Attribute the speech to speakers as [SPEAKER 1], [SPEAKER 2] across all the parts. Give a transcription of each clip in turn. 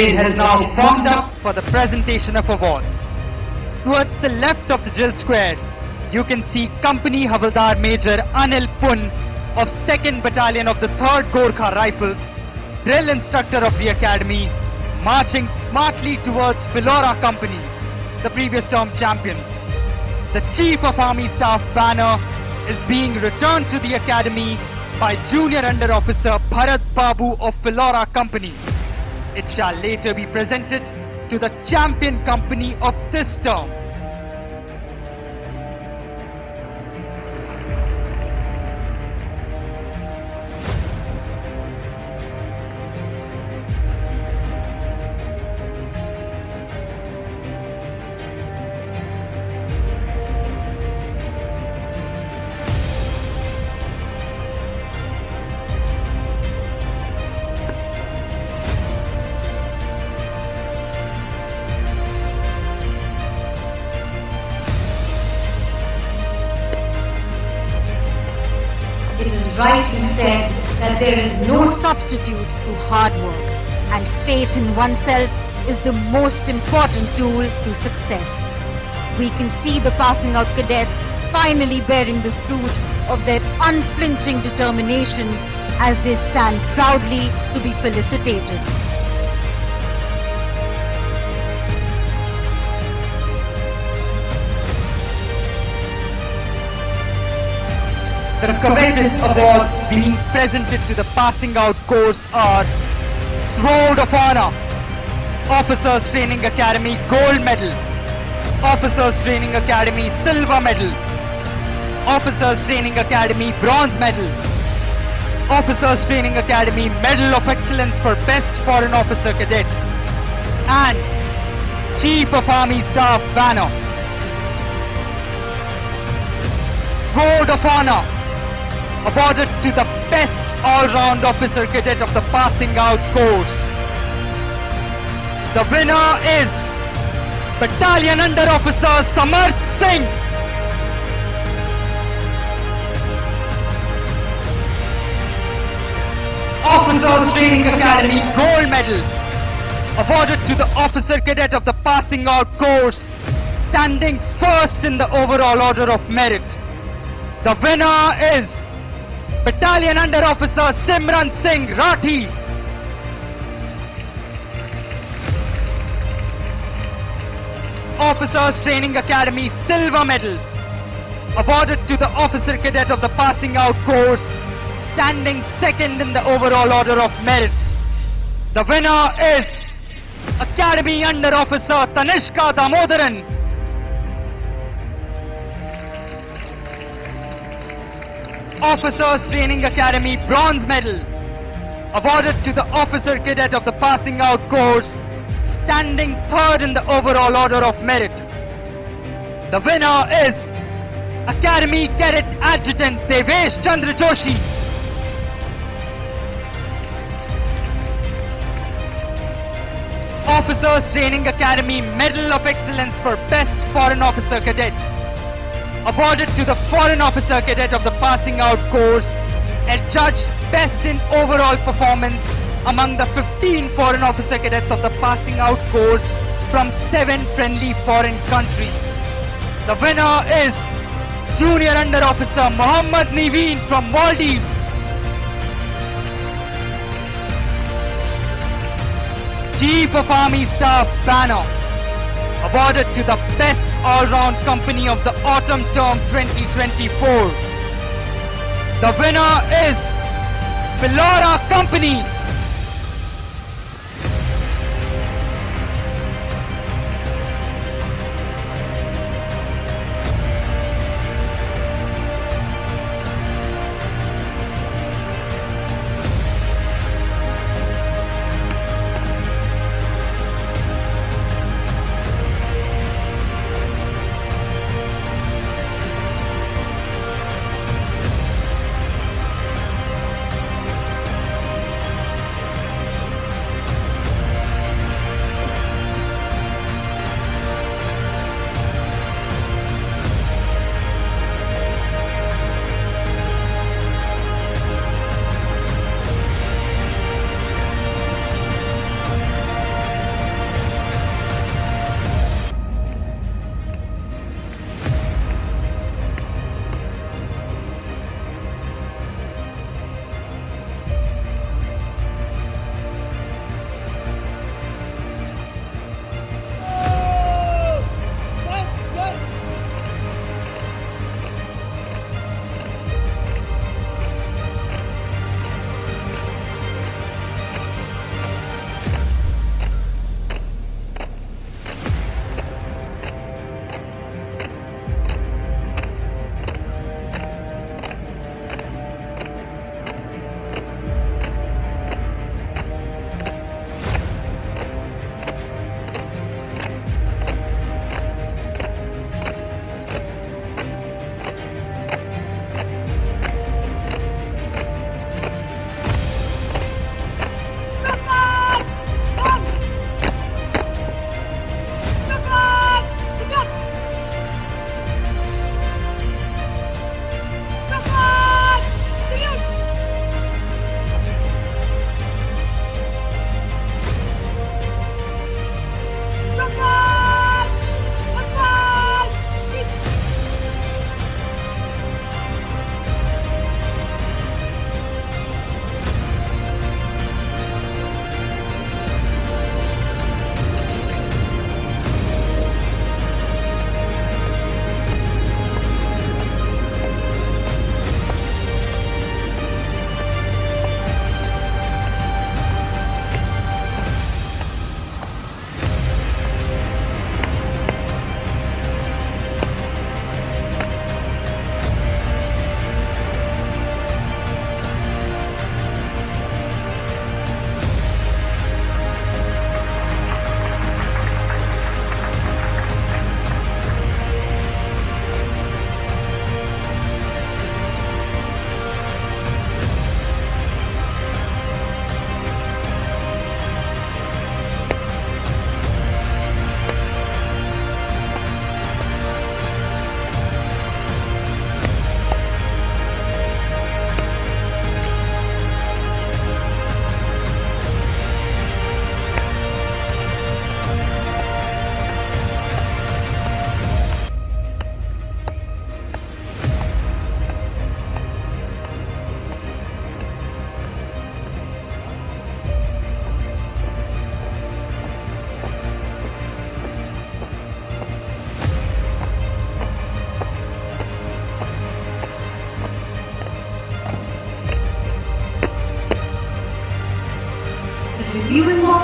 [SPEAKER 1] parade has now formed up for the presentation of awards. Towards the left of the drill square, you can see Company Havaldar Major Anil Pun of 2nd Battalion of the 3rd Gorkha Rifles, drill instructor of the academy, marching smartly towards Philora Company, the previous term champions. The Chief of Army Staff banner is being returned to the academy by Junior Under Officer Bharat Babu of Philora Company. It shall later be presented to the champion company of this term.
[SPEAKER 2] It is rightly said that there is no substitute to hard work, and faith in oneself is the most important tool to success. We can see the passing out cadets finally bearing the fruit of their unflinching determination as they stand proudly to be felicitated.
[SPEAKER 1] The coveted awards being presented to the passing out course are Sword of Honor, Officers Training Academy Gold Medal, Officers Training Academy Silver Medal, Officers Training Academy Bronze Medal, Officers Training Academy Medal of Excellence for Best Foreign Officer Cadet, and Chief of Army Staff banner. Sword of Honor awarded to the best all-round officer cadet of the passing out course. The winner is Battalion Under Officer Samarth Singh. Officers Training Academy Gold Medal awarded to the officer cadet of the passing out course, standing first in the overall order of merit. The winner is Battalion Under Officer Simran Singh Rathi. Officers Training Academy Silver Medal awarded to the officer cadet of the passing out course, standing second in the overall order of merit. The winner is Academy Under Officer Tanishka Damodaran. Officers Training Academy Bronze Medal awarded to the officer cadet of the passing out course, standing third in the overall order of merit. The winner is Academy Cadet Adjutant Devesh Chandra Joshi. Officers Training Academy Medal of Excellence for Best Foreign Officer Cadet awarded to the Foreign Officer Cadet of the passing out course, adjudged best in overall performance among the 15 Foreign Officer Cadets of the passing out course from 7 friendly foreign countries. The winner is Junior Under Officer Mohammad Niveen from Maldives. Chief of Army Staff banner awarded to the best all-round company of the autumn term 2024. The winner is Philora Company.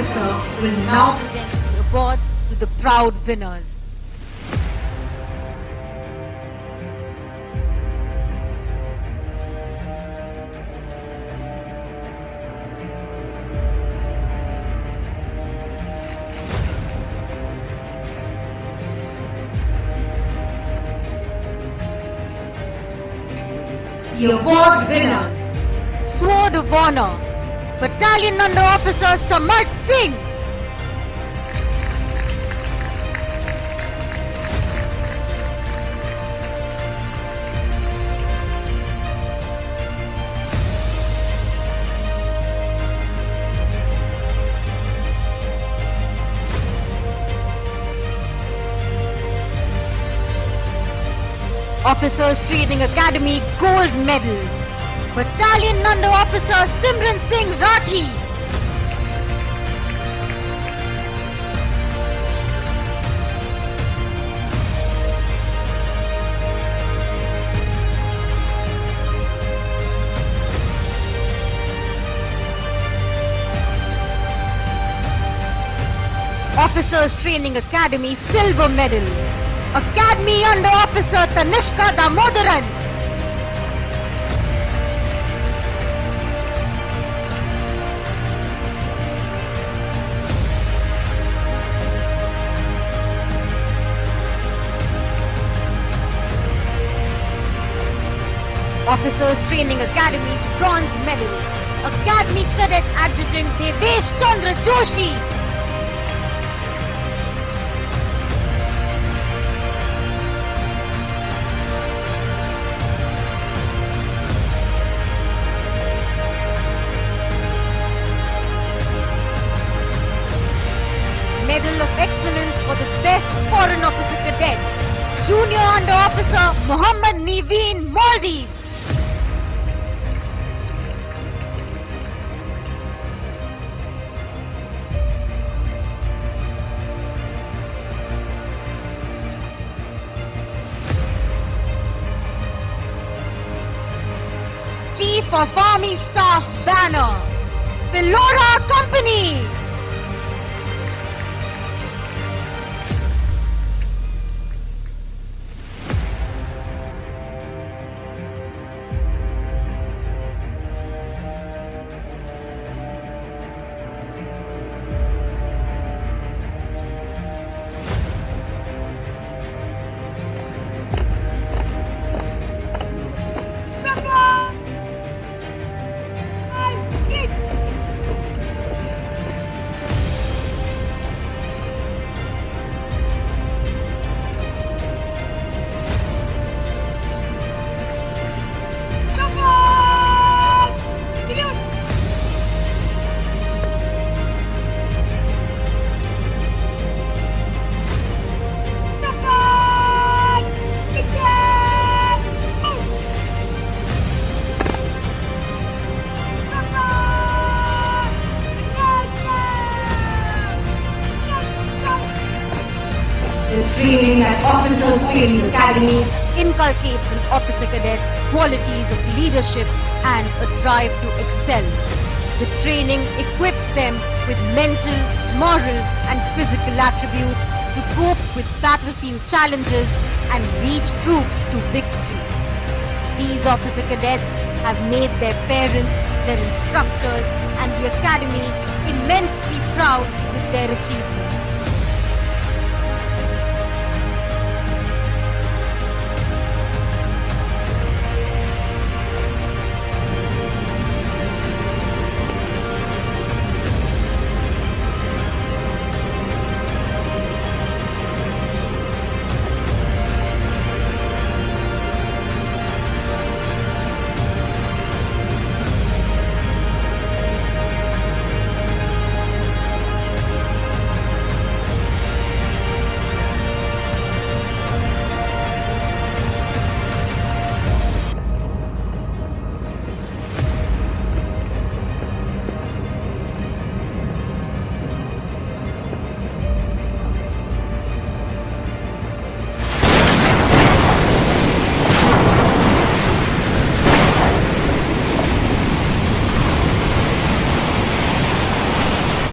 [SPEAKER 2] officer will now present the awards to the proud winners. The award winners: Sword of Honor, Battalion Under Officer Samarth Singh. Officers Training Academy Gold Medal, Battalion Under Officer Simran Singh Rathi. Officers Training Academy Silver Medal, Academy Under Officer Tanishka Damodaran. Officers Training Academy Bronze Medal, Academy Cadet Adjutant Devesh Chandra Joshi. Medal of Excellence for the Best Foreign Officer Cadet, Junior Under Officer Muhammad Niveen Maldives. Chief of Army Staff Banner, Pelora Company. The training at Officers Training Academy inculcates in officer cadets qualities of leadership and a drive to excel. The training equips them with mental, moral and physical attributes to cope with battlefield challenges and lead troops to victory. These officer cadets have made their parents, their instructors and the academy immensely proud with their achievements.